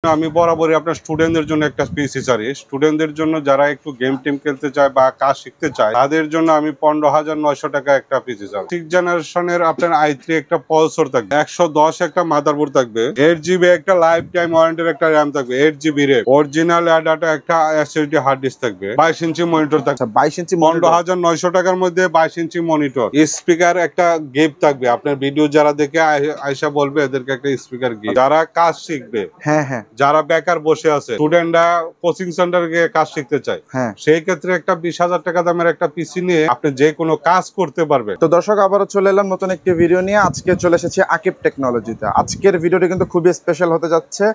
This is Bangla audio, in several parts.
আমি বরাবরই আপনার স্টুডেন্টদের জন্য একটা পিসি চাই। স্টুডেন্টদের জন্য যারা একটু গেম টিম খেলতে চায় বা কাজ শিখতে চায় তাদের জন্য আমি 15,900 টাকা একটা পিসি চাই। 6 জেনারেশনের আপনার i3 একটা পলসর থাকবে, 110 একটা মাদারবোর্ড থাকবে, 8GB একটা লাইফ টাইম ওয়ারেন্টির একটা র্যাম থাকবে, 8GB র্যাম, অরিজিনাল ডাটা একটা এসএসডি হার্ড ডিস্ক থাকবে, 22 ইঞ্চি মনিটর থাকবে। 22 ইঞ্চি 15,900 টাকার মধ্যে 22 ইঞ্চি মনিটর, স্পিকার একটা গিফট থাকবে। আপনার ভিডিও যারা দেখে আয়সা বলবে এদেরকে একটা স্পিকার গিফট। যারা কাজ শিখবে, হ্যাঁ, যারা বেকার বসে আছে, স্টুডেন্টরা কোচিং সেন্টারে গিয়ে কাজ শিখতে চায়, সেই ক্ষেত্রে একটা 20,000 টাকা দামের একটা পিসি নিয়ে আপনি যে কোনো কাজ করতে পারবেন। তো দর্শক, আবারও চলে এলাম নতুন একটি ভিডিও নিয়ে। আজকে চলে এসেছি আকিব টেকনোলজিতে। আজকের ভিডিওটি কিন্তু খুবই স্পেশাল হতে যাচ্ছে।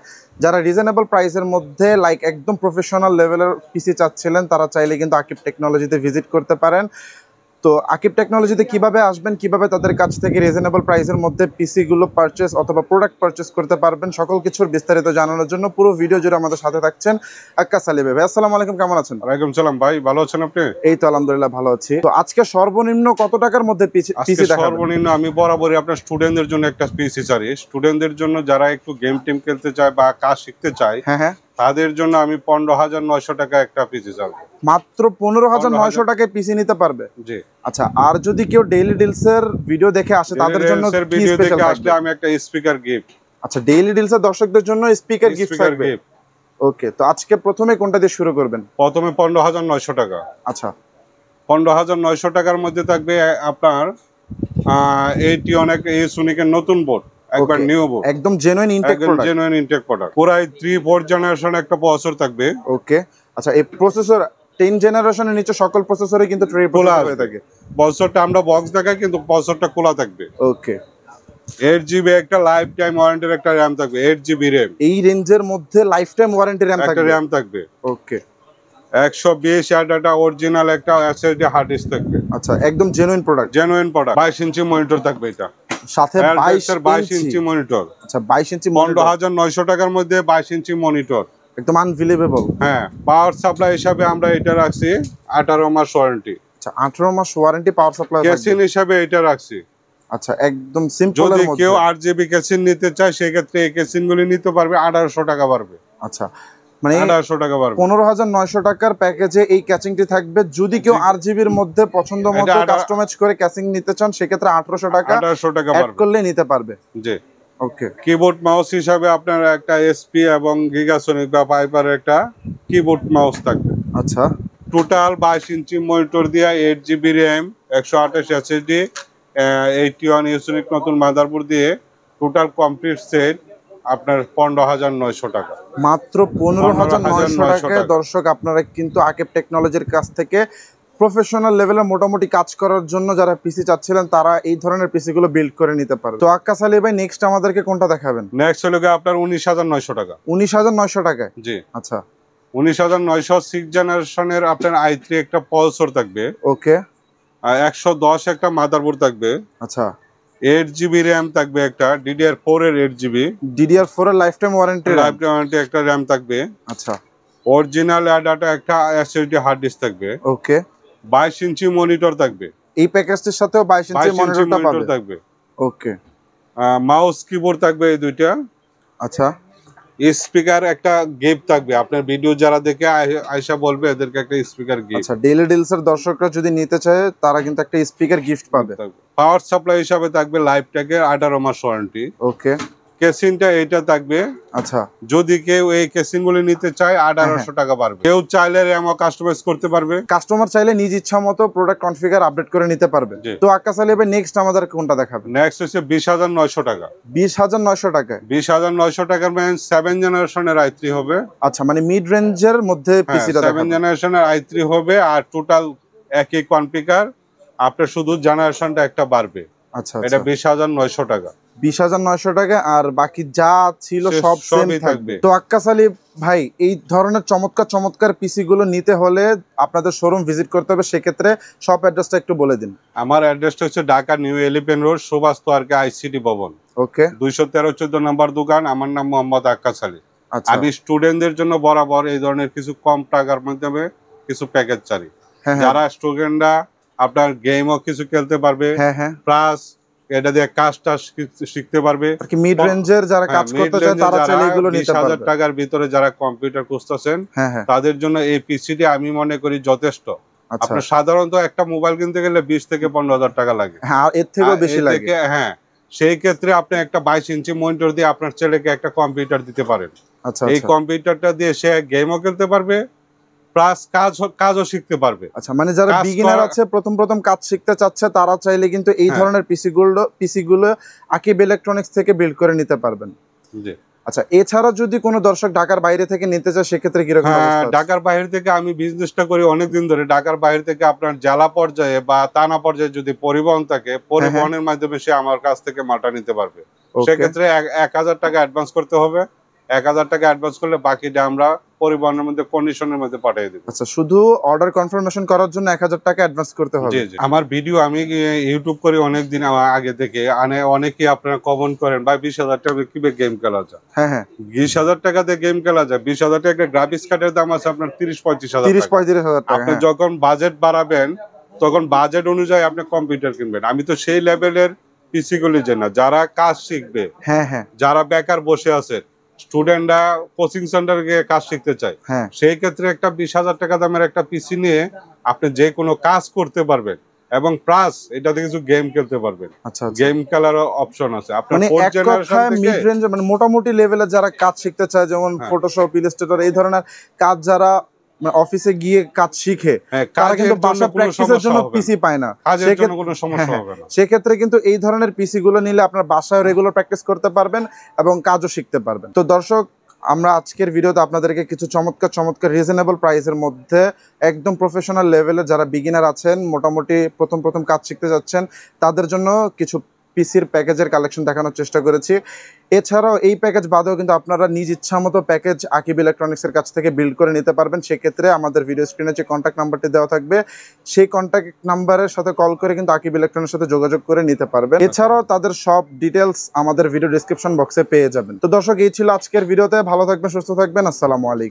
যারা রিজনেবল প্রাইসের মধ্যে একদম প্রফেশনাল লেভেলের পিসি চাচ্ছিলেন, তারা চাইলে কিন্তু আকিব টেকনোলজিতে ভিজিট করতে পারেন। তো আকিব টেকনোলজিতে কিভাবে আসবেন, কিভাবে তাদের কাছ থেকে রিজনেবল প্রাইসের মধ্যে পিসিগুলো পারচেস অথবা প্রোডাক্ট পারচেস করতে পারবেন, সকল কিছুর বিস্তারিত জানানোর জন্য পুরো ভিডিও জুড়ে আমাদের সাথে থাকছেন আক্কাস আলী ভাই। আসসালামু আলাইকুম, কেমন আছেন? ওয়ালাইকুম সালাম ভাই, ভালো আছেন আপনি? এই তো আলহামদুলিল্লাহ ভালো আছি। তো আজকে সর্বনিম্ন কত টাকার মধ্যে পিসি দেখাবেন? সর্বনিম্ন আমি বরাবরই আপনার স্টুডেন্টদের জন্য একটা পিসি চাই। স্টুডেন্টদের জন্য যারা একটু গেম টিম খেলতে চায় বা কাজ শিখতে চায়, হ্যাঁ, তাদের জন্য আমি 15,900 টাকা একটা পিসি চাই। মাত্র 15,900 টাকায় পিসি নিতে পারবে? জি। আচ্ছা, আর যদি কেউ ডেইলি ডিলসের ভিডিও দেখে আসে তাদের জন্য কি স্পেশাল আসলে আমি একটা স্পিকার গিফট। আচ্ছা, ডেইলি ডিলসের দর্শকদের জন্য স্পিকার গিফট থাকবে। ওকে, তো আজকে প্রথমে কোনটা দিয়ে শুরু করবেন? প্রথমে 15,900 টাকা। আচ্ছা, 15,900 টাকার মধ্যে থাকবে আপনার এইটি অনেক সোনিকের নতুন বোর্ড, একবার নিউ বোর্ড, একদম genuine intact product. Genuine intact product, পুরাই 3-4 জেনারেশন একটা প্রসেসর থাকবে। ওকে, আচ্ছা, এই প্রসেসর 10 জেনারেশনের নিচে সকল প্রসেসরে কিন্তু ট্রে প্রসেসর হয়ে থাকে। প্রসেসরটা আমরা বক্স দেখাই, কিন্তু প্রসেসরটা খোলা থাকবে। ওকে, 8GB একটা লাইফ টাইম ওয়ারেন্টির একটা র্যাম থাকবে, 8GB র্যাম। এই রেঞ্জের মধ্যে লাইফ টাইম ওয়ারেন্টি র্যাম থাকবে, র্যাম থাকবে। ওকে, 120 ডাটা অরিজিনাল একটা এসএসডি হার্ড ডিস্ক থাকবে। আচ্ছা, একদম জেনুইন প্রোডাক্ট। 22 ইঞ্চি মনিটর থাকবে, এটা সাথে 22 ইঞ্চি মনিটর। আচ্ছা, 22 ইঞ্চি মনিটর, 15,900 টাকার মধ্যে 22 ইঞ্চি মনিটর, একদম আনবিলিভেবল। হ্যাঁ, পাওয়ার সাপ্লাই হিসাবে আমরা এটা রাখছি 18 মাস ওয়ারেন্টি। আচ্ছা, 18 মাস ওয়ারেন্টি পাওয়ার সাপ্লাই। কেসিন হিসাবে এটা রাখছি। আচ্ছা, একদম সিম্পল। যদি কেউ 8GB কেসিন নিতে চায়, সেই ক্ষেত্রে এই কেসিনগুলি নিতে পারবে, 1800 টাকা পারবে। আচ্ছা, মানে 1800 টাকা পারবে। 15,900 টাকার প্যাকেজে এই ক্যাচিংটি থাকবে। যদি কেউ 8GBর মধ্যে পছন্দ মতো কাস্টমাইজ করে ক্যাচিং নিতে চান, সেক্ষেত্রে 1800 টাকা অ্যাড করলে নিতে পারবে। জি। ওকে, কিবোর্ড মাউস হিসাবে আপনার একটা এসপি এবং গিগাসনিক বা পাইপার একটা কিবোর্ড মাউস থাকবে। আচ্ছা, টোটাল 22 ইঞ্চি মনিটর দিয়ে 8GB র্যাম, 128 এসএসডি, 81 ইউনিক নতুন মাদারবোর্ড দিয়ে টোটাল কমপ্লিট সেট আপনার 15,900 টাকা। মাত্র 15,900 টাকায় দর্শক আপনারা কিন্তু আকিব টেকনোলজির কাছ থেকে প্রফেশনাল লেভেলের মোটামুটি কাজ করার জন্য যারা পিসি চাচ্ছিলেন, তারা এই ধরনের পিসি গুলো বিল্ড করে নিতে পারে। তো আক্কাস আলী ভাই, নেক্সট আমাদেরকে কোনটা দেখাবেন? নেক্সট হলো আপনার 19,900 টাকা। 19,900 টাকায়? জি। আচ্ছা, 19,900 6 জেনারেশনের আপনার i3 একটা পলসর থাকবে। ওকে, 110 একটা মাদারবোর্ড থাকবে। আচ্ছা, 8GB র্যাম থাকবে, একটা DDR4 এর 8GB, DDR4 এর লাইফ টাইম ওয়ারেন্টি একটা র্যাম থাকবে। আচ্ছা, অরিজিনাল ডাটা একটা এসএসডি হার্ড ডিস্ক থাকবে। ওকে, 22 ইঞ্চি মনিটর থাকবে। এই প্যাকেজটির সাথেও 22 ইঞ্চি মনিটরটা পাবে। থাকবে। ওকে, মাউস কিবোর্ড থাকবে এই দুইটা। আচ্ছা, স্পিকার একটা গিফট থাকবে। আপনার ভিডিও যারা দেখে আয়সা বলবে এদেরকে একটা স্পিকার গিফট। আচ্ছা, ডেইলি ডিলসের দর্শকরা যদি নিতে চায়, তারা কিন্তু একটা স্পিকার গিফট পাবে। পাওয়ার সাপ্লাই হিসাবে থাকবে লাইফ ট্যাগের 18 মাস ওয়ারেন্টি। ওকে, কেসিনটা এটা থাকবে। আচ্ছা, যদি কেউ এই কেসিনগুলো নিতে চায় 1800 টাকা পারবে। কেউ চাইলে র্যামও কাস্টমাইজ করতে পারবে। কাস্টমার চাইলে নিজ ইচ্ছা মতো প্রোডাক্ট কনফিগার আপডেট করে নিতে পারবে। তো আক্কাস আলী ভাই, নেক্সট আমাদের কোনটা দেখাবেন? নেক্সট হচ্ছে 20,900 টাকা। 20,900 টাকায়? 20,900 টাকার মানে 7 জেনারেশনের i3 হবে। আচ্ছা, মানে মিড রেঞ্জের মধ্যে পিসিটা দেখাবেন। 7 জেনারেশনের i3 হবে, আর টোটাল একই কনফিগার, আপনার শুধু জেনারেশনটা একটা বাড়বে। আচ্ছা, এটা 20,900 টাকা। 20,900 টাকা, আর বাকি যা ছিল সব সেম থাকবে। তো আক্কাস আলী ভাই, এই ধরনের চমৎকার চমৎকার পিসি গুলো নিতে হলে আপনাদের শোরুম ভিজিট করতে হবে। সেক্ষেত্রে শপ অ্যাড্রেসটা একটু বলে দিন। আমার অ্যাড্রেসটা হচ্ছে Dhaka New Elephant Road, Subhash তোয়ারকা আইসিটি ভবন। ওকে, 213-14 নম্বর দোকান। আমার নাম মোহাম্মদ আক্কাস আলী। আমি স্টুডেন্টদের জন্য বরাবর এই ধরনের কিছু কম টাকার মাধ্যমে কিছু প্যাকেজ চাই। যারা স্টুডেন্টরা আপনার গেমও কিছু খেলতে পারবে, প্লাস এটা দিয়ে কাজ টাজ শিখতে পারবে। আর কি মিড রেঞ্জের যারা কাজ করতে চায় তারা চাইলে এগুলো নিতে পারবে। 20,000 টাকার ভিতরে যারা কম্পিউটার খুঁজতেছেন হ্যাঁ হ্যাঁ তাদের জন্য এই পিসিটি আমি মনে করি যথেষ্ট। আচ্ছা আপনার সাধারণত একটা মোবাইল কিনতে গেলে 20 থেকে 15,000 টাকা লাগে। হ্যাঁ আর এর থেকেও বেশি লাগে। হ্যাঁ, সেই ক্ষেত্রে আপনি একটা 22 ইঞ্চি মনিটর দিয়ে আপনার ছেলেকে একটা কম্পিউটার দিতে পারেন। আচ্ছা এই কম্পিউটারটা দিয়ে সে গেমও খেলতে পারবে প্লাস কাজও শিখতে পারবে। আচ্ছা মানে যারা বিগিনার আছে প্রথম কাজ শিখতে চাচ্ছে তারা চাইলে কিন্তু এই ধরনের পিসিগুলো আকিব ইলেকট্রনিক্স থেকে বিল্ড করে নিতে পারবেন। জি। আচ্ছা এছাড়া যদি কোনো দর্শক ঢাকার বাইরে থেকে নিতে চায় সেক্ষেত্রে কিরকম অবস্থা আছে? ঢাকার বাইরে থেকে আমি বিজনেসটা করি অনেকদিন ধরে। ঢাকার বাইরে থেকে আপনার জেলা পর্যায়ে বা থানা পর্যায়ে যদি পরিবহন থাকে, পরিবহনের মাধ্যমে সে আমার কাছ থেকে মালটা নিতে পারবে। সেক্ষেত্রে 1,000 টাকা অ্যাডভান্স করতে হবে। 1,000 টাকা অ্যাডভান্স করলে বাকিটা আমরা পরিবহনের মধ্যে কন্ডিশনের মধ্যে পাঠিয়ে দেব। আচ্ছা শুধু অর্ডার কনফার্মেশন করার জন্য 1,000 টাকা অ্যাডভান্স করতে হবে। জি জি। আমার ভিডিও আমি ইউটিউব করি অনেক দিন আগে থেকে, অনেকেই আপনারা কমেন্ট করেন ভাই 20,000 টাকা কিভাবে গেম খেলা যায়। হ্যাঁ হ্যাঁ 20,000 টাকা দিয়ে গেম খেলা যায়। 20,000 টাকা একটা গ্রাফিক্স কার্ডের দাম আছে আপনার 30-35,000 টাকা। 30-35,000 টাকা। আপনি যখন বাজেট বাড়াবেন তখন বাজেট অনুযায়ী আপনি কম্পিউটার কিনবেন। আমি তো সেই লেভেলের পিসি গুলি যে না, যারা কাজ শিখবে, হ্যাঁ হ্যাঁ যারা বেকার বসে আছে, স্টুডেন্টরা কোচিং সেন্টারে গিয়ে কাজ শিখতে চায়, হ্যাঁ সেই ক্ষেত্রে একটা 20,000 টাকা দামের একটা পিসি নিয়ে আপনি যে কোনো কাজ করতে পারবেন এবং প্লাস এটাতে কিছু গেম খেলতে পারবেন। আচ্ছা গেম খেলার অপশন আছে। আপনার মানে ফোর্থ এক জেনারেশন কথায় থেকে মিড রেঞ্জ মানে মোটামুটি লেভেলে যারা কাজ শিখতে চায় যেমন ফটোশপ, ইলাস্ট্রেটর এই ধরনের কাজ যারা অফিসে গিয়ে কাজ শিখে তারা কিন্তু বাসা প্র্যাকটিসের জন্য পিসি পায় না, কাজের জন্য কোনো সমস্যা হবে না। সেক্ষেত্রে কিন্তু এই ধরনের পিসি গুলো নিলে আপনার বাসায় রেগুলার প্র্যাকটিস করতে পারবেন এবং কাজও শিখতে পারবেন। তো দর্শক আমরা আজকের ভিডিওতে আপনাদেরকে কিছু চমৎকার রিজনেবল প্রাইসের মধ্যে একদম প্রফেশনাল লেভেলের যারা বিগিনার আছেন, মোটামুটি প্রথম কাজ শিখতে যাচ্ছেন তাদের জন্য কিছু পিসির প্যাকেজের কালেকশন দেখানোর চেষ্টা করেছি। এছাড়াও এই প্যাকেজ বাদেও কিন্তু আপনারা নিজ ইচ্ছা মতো প্যাকেজ আকিব ইলেকট্রনিক্সের কাছ থেকে বিল্ড করে নিতে পারবেন। সেক্ষেত্রে আমাদের ভিডিও স্ক্রিনে যে কন্ট্যাক্ট নাম্বারটি দেওয়া থাকবে সেই কন্ট্যাক্ট নাম্বারের সাথে কল করে কিন্তু আকিব ইলেকট্রনিক্সের সাথে যোগাযোগ করে নিতে পারবেন। এছাড়াও তাদের সব ডিটেলস আমাদের ভিডিও ডিসক্রিপশন বক্সে পেয়ে যাবেন। তো দর্শক এই ছিল আজকের ভিডিওতে। ভালো থাকবেন, সুস্থ থাকবেন। আসসালামু আলাইকুম।